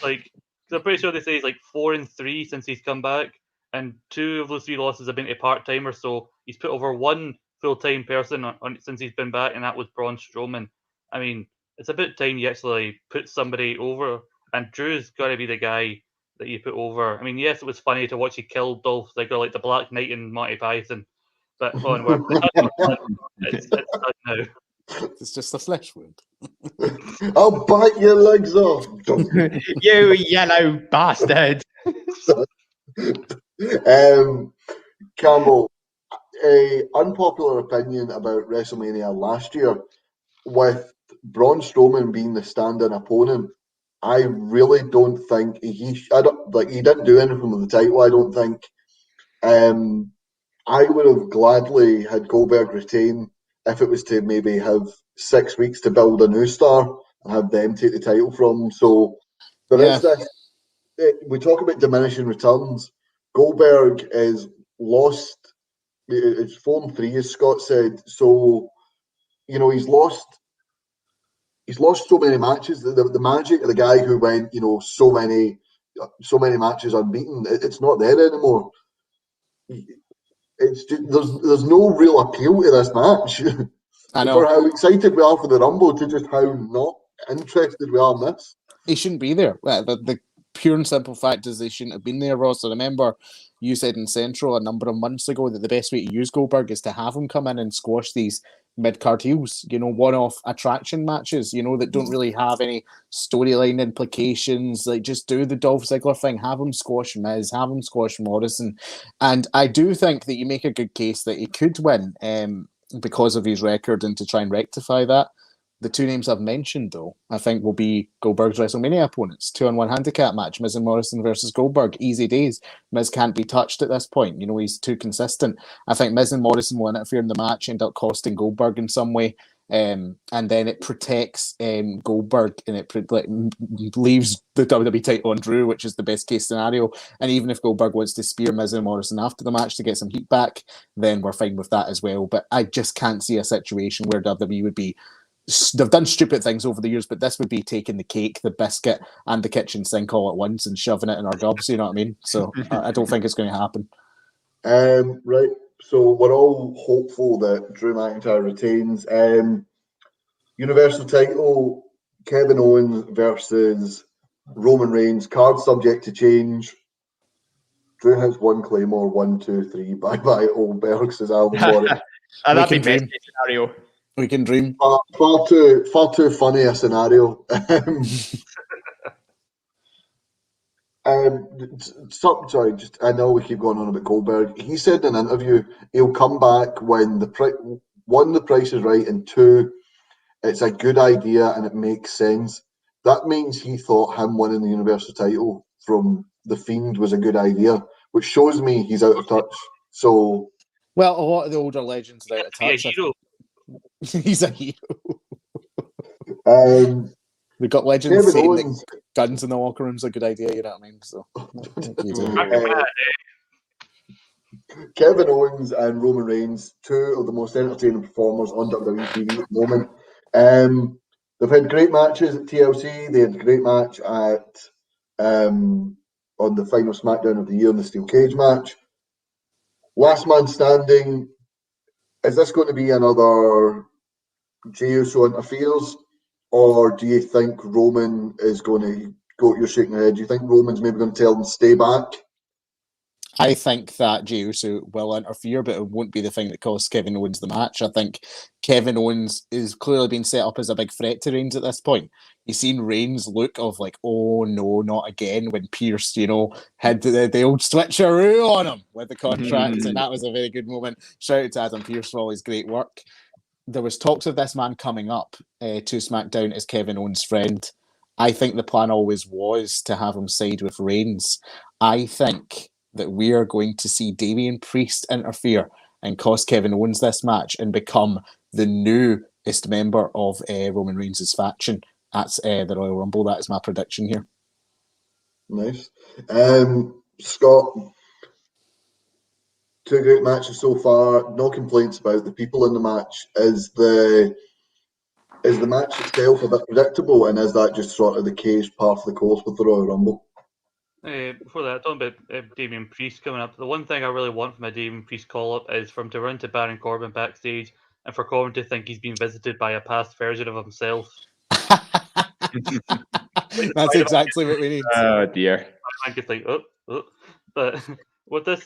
Like, 'cause I'm pretty sure they say he's like 4-3 since he's come back, and 2 of those 3 losses have been to part-timers. So he's put over 1 full-time person on since he's been back, and that was Braun Strowman. I mean, it's about time you actually put somebody over, and Drew's got to be the guy that you put over. I mean, yes, it was funny to watch you kill Dolph Ziggler like the Black Knight and Monty Python, but onward. It's done now. It's just a flesh wound. I'll bite your legs off. You yellow bastard. Campbell, a unpopular opinion about WrestleMania last year, with Braun Strowman being the stand-in opponent, I really don't think he didn't do anything with the title. I don't think. I would have gladly had Goldberg retain if it was to maybe have 6 weeks to build a new star and have them take the title from him. So there is this. We talk about diminishing returns. Goldberg is lost. It's 4-3, as Scott said. So he's lost so many matches. The magic of the guy who went, so many matches unbeaten, it's not there anymore. It's just, there's no real appeal to this match. I know. For how excited we are for the Rumble to just how not interested we are in this. He shouldn't be there. The pure and simple fact is they shouldn't have been there, Ross. I remember you said in Central a number of months ago that the best way to use Goldberg is to have him come in and squash these mid-card heels, one-off attraction matches, that don't really have any storyline implications. Like, just do the Dolph Ziggler thing, have him squash Miz, have him squash Morrison. And I do think that you make a good case that he could win because of his record, and to try and rectify that. The 2 names I've mentioned, though, I think will be Goldberg's WrestleMania opponents. 2-on-1 handicap match, Miz and Morrison versus Goldberg. Easy days. Miz can't be touched at this point. He's too consistent. I think Miz and Morrison will interfere in the match, end up costing Goldberg in some way. And then it protects Goldberg, and it leaves the WWE title on Drew, which is the best case scenario. And even if Goldberg wants to spear Miz and Morrison after the match to get some heat back, then we're fine with that as well. But I just can't see a situation where WWE would be. They've done stupid things over the years, but this would be taking the cake, the biscuit, and the kitchen sink all at once and shoving it in our gobs. You know what I mean? So I don't think it's going to happen. Right. So we're all hopeful that Drew McIntyre retains. Universal title, Kevin Owens versus Roman Reigns. Card subject to change. Drew has 1 Claymore, 1, 2, 3. Bye bye, Goldberg, says Alan Warren. That'd be best case scenario. We can dream. Far too funny a scenario. Sorry, I know we keep going on about Goldberg. He said in an interview he'll come back when the price is right, and 2, it's a good idea and it makes sense. That means he thought him winning the Universal title from The Fiend was a good idea, which shows me he's out of touch. So, well, a lot of the older legends are out of touch. He's a hero. We've got legends Kevin saying Owens, that guns in the locker room's a good idea, you know what I mean? So Kevin Owens and Roman Reigns, 2 of the most entertaining performers on WWE TV at the moment. They've had great matches at TLC. They had a great match at on the final SmackDown of the year in the Steel Cage match. Last man standing. Is this going to be another Jey Uso interferes, or do you think Roman is going to go? You're shaking your head. Do you think Roman's maybe going to tell them stay back? I think that Jey Uso will interfere, but it won't be the thing that costs Kevin Owens the match. I think Kevin Owens is clearly being set up as a big threat to Reigns at this point. You've seen Reigns' look of like, oh no, not again, when Pierce, had the old switcheroo on him with the contract, and that was a very good moment. Shout out to Adam Pierce for all his great work. There was talks of this man coming up to SmackDown as Kevin Owens' friend. I think the plan always was to have him side with Reigns. I think that we are going to see Damian Priest interfere and cost Kevin Owens this match and become the newest member of Roman Reigns' faction at the Royal Rumble. That is my prediction here. Nice. Scott, two great matches so far. No complaints about the people in the match. Is the match itself a bit predictable, and is that just sort of the case par for the course with the Royal Rumble? Before that, talking about Damian Priest coming up, the one thing I really want from a Damian Priest call-up is for him to run to Baron Corbin backstage and for Corbin to think he's been visited by a past version of himself. That's exactly what we need. Oh dear. I think it's like, but with this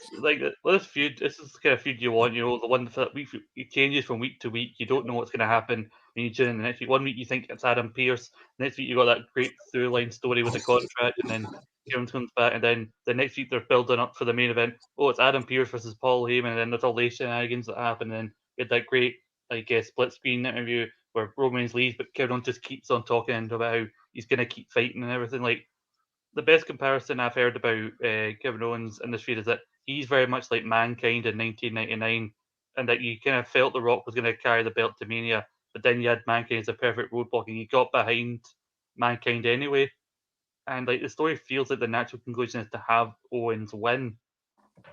feud, this is the kind of feud you want. The one that it changes from week to week. You don't know what's going to happen when you tune in the next week. One week you think it's Adam Pearce. Next week you got that great through line story with the contract, and then Kevin comes back, and then the next week they're building up for the main event. Oh, it's Adam Pearce versus Paul Heyman, and then there's all these shenanigans that happen. And then you get that great split screen interview where Roman Reigns leaves, but Kevin just keeps on talking about how he's going to keep fighting and everything. Like, the best comparison I've heard about Kevin Owens in this feud is that he's very much like Mankind in 1999, and that you kind of felt The Rock was going to carry the belt to Mania, but then you had Mankind as a perfect roadblock, and you got behind Mankind anyway. And the story feels like the natural conclusion is to have Owens win,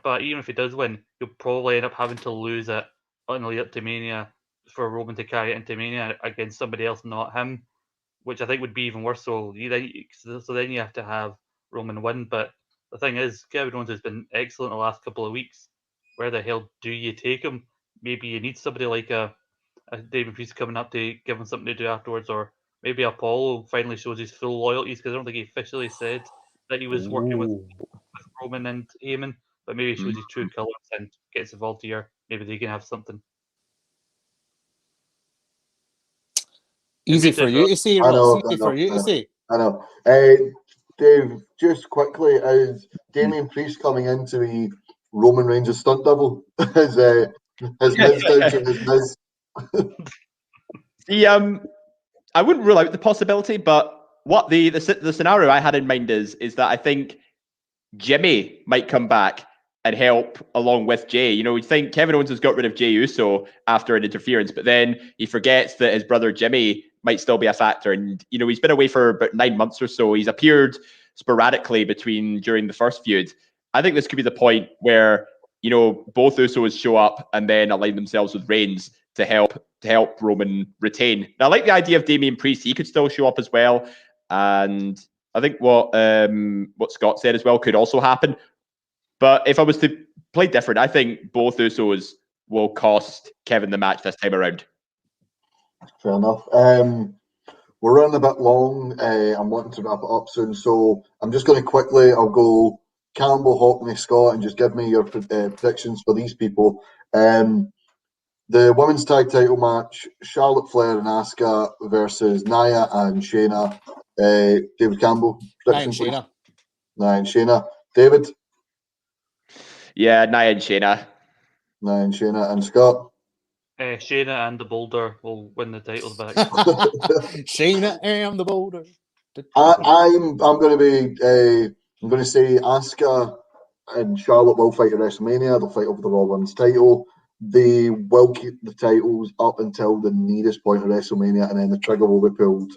but even if he does win, he'll probably end up having to lose it on the lead up to Mania for Roman to carry it into Mania against somebody else, not him, which I think would be even worse. So then you have to have Roman win. But the thing is, Kevin Owens has been excellent the last couple of weeks. Where the hell do you take him? Maybe you need somebody like a Damian Priest coming up to give him something to do afterwards, or maybe Apollo finally shows his full loyalties, because I don't think he officially said that he was working with Roman and Heyman, but maybe he shows his true colours and gets involved here. Maybe they can have something. Easy for you to say, Ross. Easy for you to say. I know. Dave, just quickly, is Damian Priest coming into the Roman Reigns' stunt double? His Miz down to his Miz. I wouldn't rule out the possibility, but what the scenario I had in mind is that I think Jimmy might come back and help along with Jey. You think Kevin Owens has got rid of Jey Uso after an interference, but then he forgets that his brother Jimmy might still be a factor. And, he's been away for about 9 months or so. He's appeared sporadically during the first feud. I think this could be the point where, both Usos show up and then align themselves with Reigns to help Roman retain. Now, I like the idea of Damian Priest. He could still show up as well. And I think what Scott said as well could also happen. But if I was to play different, I think both Usos will cost Kevin the match this time around. Fair enough. We're running a bit long. I'm wanting to wrap it up soon, so I'm just going to I'll go Campbell, Hockney, Scott, and just give me your predictions for these people. The women's tag title match, Charlotte Flair and Asuka versus Nia and Shayna. David Campbell, prediction. Nia and Shayna. David? Yeah, Nia and Shayna. And Scott? Shayna and the Boulder will win the titles back. Shayna and the Boulder. I'm going to say Asuka and Charlotte will fight at WrestleMania. They'll fight over the Raw Women's title. They will keep the titles up until the nearest point of WrestleMania, and then the trigger will be pulled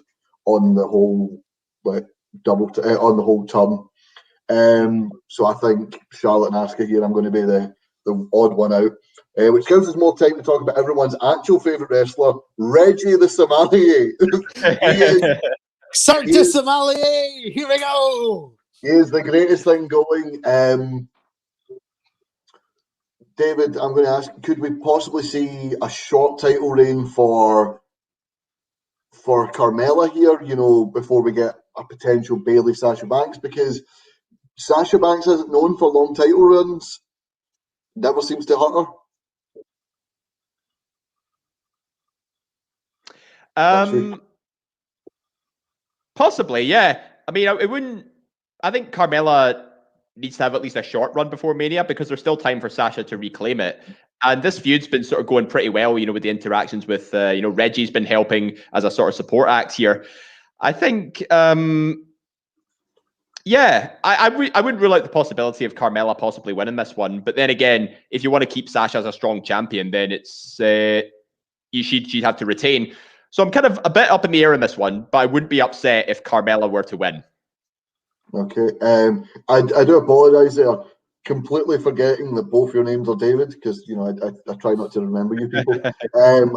on the whole on the whole turn. So I think Charlotte and Asuka here. I'm going to be the odd one out. Which gives us more time to talk about everyone's actual favourite wrestler, Reggie the Sommelier. Cirque Sommelier, here we go. He is the greatest thing going. David, I'm going to ask, could we possibly see a short title reign for Carmella here, before we get a potential Bayley Sasha Banks? Because Sasha Banks isn't known for long title runs. Never seems to hurt her. Possibly, yeah. I mean, it wouldn't. I think Carmella needs to have at least a short run before Mania because there's still time for Sasha to reclaim it. And this feud's been sort of going pretty well, with the interactions with, Reggie's been helping as a sort of support act here. I think, I wouldn't rule out the possibility of Carmella possibly winning this one. But then again, if you want to keep Sasha as a strong champion, then it's she'd have to retain. So I'm kind of a bit up in the air in this one, but I wouldn't be upset if Carmella were to win. Okay. I do apologise there. Completely forgetting that both your names are David, because I try not to remember you people.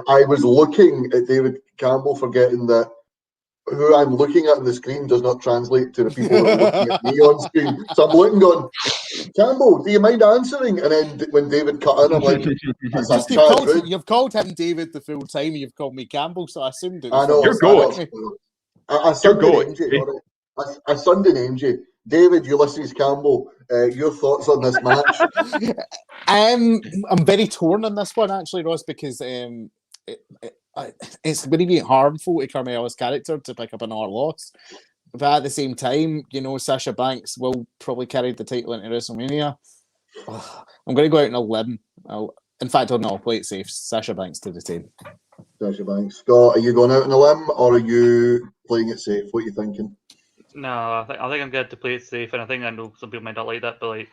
I was looking at David Campbell, forgetting that who I'm looking at on the screen does not translate to the people that are looking at me on screen. So I'm looking going, Campbell, do you mind answering? And then when David cut in, I'm like, you've called him David the full time, you've called me Campbell, so I assumed it was. I know, you're good. I Sunday named you. David Ulysses Campbell, your thoughts on this match? I'm very torn on this one, actually, Ross, because it's going to be harmful to Carmella's character to pick up another loss. But at the same time, Sasha Banks will probably carry the title into WrestleMania. I'm going to go out in 11. In fact, I'll play it safe. Sasha Banks to retain. Sasha Banks. Scott, are you going out on a limb or are you playing it safe? What are you thinking? No, I think I'm going to play it safe, and I know some people might not like that, but like,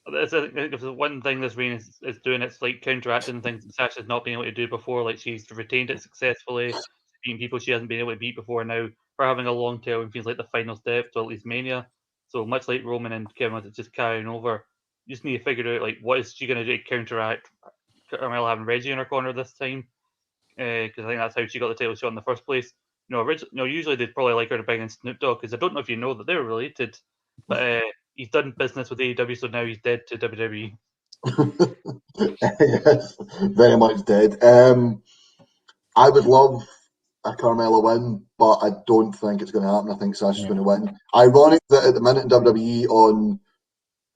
if there's one thing this reign is doing, it's like counteracting things that Sasha's not been able to do before. Like, she's retained it successfully, beating people she hasn't been able to beat before. Now, for having a long tail, and feels like the final step to at least Mania. So much like Roman and Kevin, it's just carrying over. You just need to figure out like what is she going to do to counteract Carmella having Reggie in her corner this time, because I think that's how she got the title shot in the first place. Usually they'd probably like her to bring in Snoop Dogg, because I don't know if you know that they're related, but he's done business with AEW, so now he's dead to WWE. Yes, very much dead. I would love a Carmella win, but I don't think it's going to happen. I think Sasha's going to win. Ironic that at the minute in WWE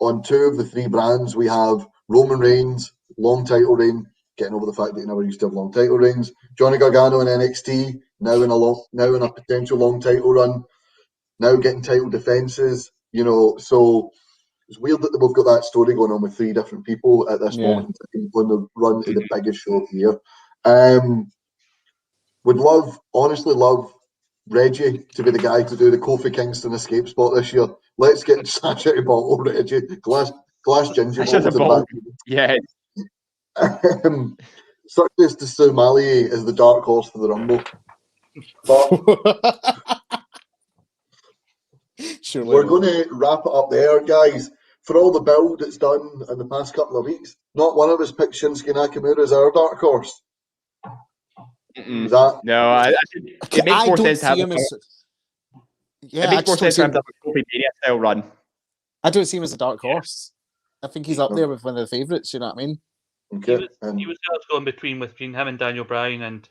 on two of the three brands we have Roman Reigns, long title reign, getting over the fact that he never used to have long title reigns. Johnny Gargano in NXT, now in a potential long title run, now getting title defenses. So it's weird that we've got that story going on with three different people at this moment on the run to the biggest show of the year. Would honestly love Reggie to be the guy to do the Kofi Kingston escape spot this year. Let's get Sasha to bottle Reggie. Glass ginger bottle. Yeah. Circus de Somalia is the dark horse for the Rumble. But we're going to wrap it up there, guys. For all the build that's done in the past couple of weeks, not one of us picked Shinsuke Nakamura as our dark horse. No, it makes more sense to have him. It makes more sense to have a Kofi Mania style run. I don't see him as a dark horse. I think he's up there with one of the favourites. You know what I mean? Okay. He was going between him and Daniel Bryan, and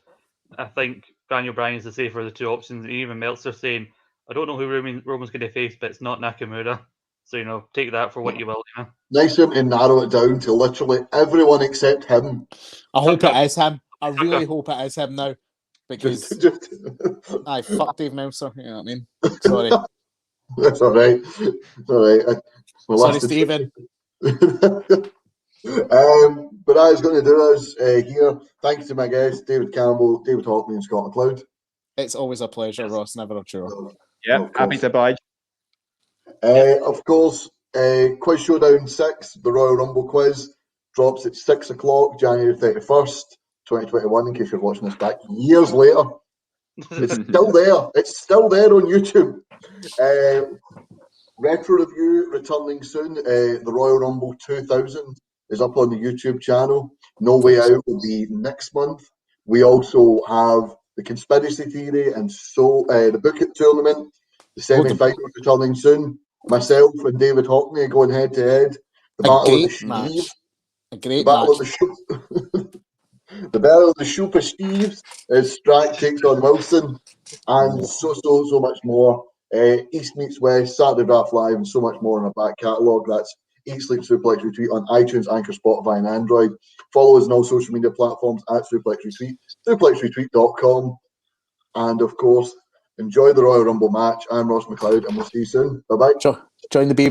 I think Daniel Bryan is the safer of the two options. And even Meltzer saying, "I don't know who Roman's going to face, but it's not Nakamura." So take that for what you will. Nice of him to narrow it down to literally everyone except him. I hope it is him. I really hope it is him now, because I fuck Dave Meltzer. You know what I mean? Sorry. That's all right. It's all right. Sorry, Stephen. But that is going to do us here. Thanks to my guests, David Campbell, David Hockney, and Scott McLeod. It's always a pleasure, Ross. Never a chore. Yeah, happy to oblige. Of course, Quiz Showdown 6, the Royal Rumble quiz, drops at 6 o'clock, January 31st, 2021, in case you're watching this back years later. It's still there. It's still there on YouTube. Retro Review returning soon. The Royal Rumble 2000 is up on the YouTube channel. No Way Out will be next month. We also have the Conspiracy Theory and the Book It tournament. The semi-final returning soon. Myself and David Hockney going head to head. The Battle of the Steves. A great match. The Battle of the Super Steves as Strack takes on Wilson, and so much more. East meets West, Saturday Draft Live, and so much more in our back catalogue. That's Eat Sleep Suplex Retweet on iTunes, Anchor, Spotify, and Android. Follow us on all social media platforms at Suplex Retweet, suplexretweet.com. And of course, enjoy the Royal Rumble match. I'm Ross McLeod, and we'll see you soon. Bye bye. Join the Bebo.